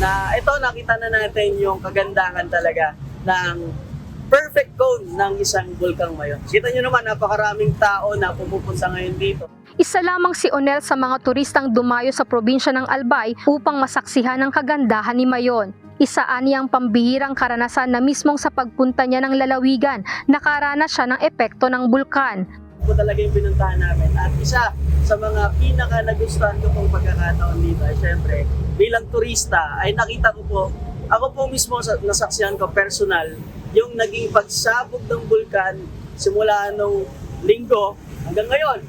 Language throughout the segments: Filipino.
na ito nakita na natin yung kagandahan talaga ng perfect cone ng isang Bulkang Mayon. Kita nyo naman, napakaraming tao na pumupunta ngayon dito. Isa lamang si Onel sa mga turistang dumayo sa probinsya ng Albay upang masaksihan ang kagandahan ni Mayon. Isaan niyang pambihirang karanasan na mismong sa pagpunta niya ng lalawigan, nakaranas siya ng epekto ng bulkan. Ito talaga yung pinuntahan namin. At isa sa mga pinaka nagustuhan ko pong pagkakataon dito ay syempre, bilang turista ay nakita ko po, ako po mismo nasaksihan ko personal, yung naging pagsabog ng bulkan simula nung linggo hanggang ngayon.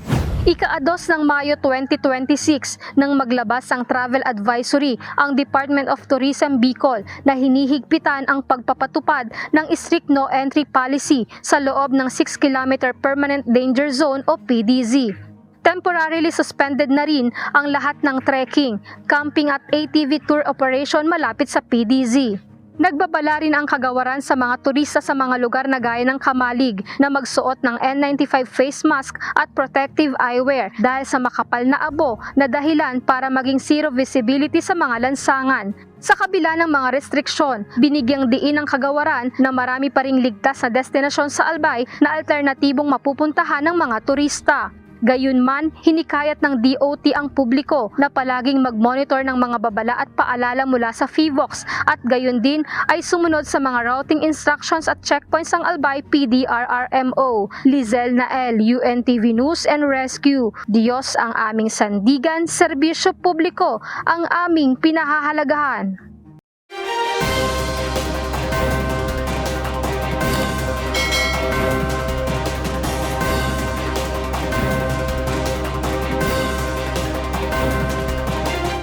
Ika-2 ng Mayo 2026 nang maglabas ang travel advisory ang Department of Tourism Bicol na hinihigpitan ang pagpapatupad ng strict no entry policy sa loob ng 6-kilometer Permanent Danger Zone o PDZ. Temporarily suspended na rin ang lahat ng trekking, camping at ATV tour operation malapit sa PDZ. Nagbabala rin ang kagawaran sa mga turista sa mga lugar na gaya ng Kamalig na magsuot ng N95 face mask at protective eyewear dahil sa makapal na abo na dahilan para maging zero visibility sa mga lansangan. Sa kabila ng mga restriksyon, binigyang diin ng kagawaran na marami pa ring ligtas na destinasyon sa Albay na alternatibong mapupuntahan ng mga turista. Gayunman, hinikayat ng DOT ang publiko na palaging mag-monitor ng mga babala at paalala mula sa FIVOX at gayon din ay sumunod sa mga routing instructions at checkpoints ng Albay PDRRMO. Lizel Nael, UNTV News and Rescue. Diyos ang aming sandigan, serbisyo publiko ang aming pinahahalagahan.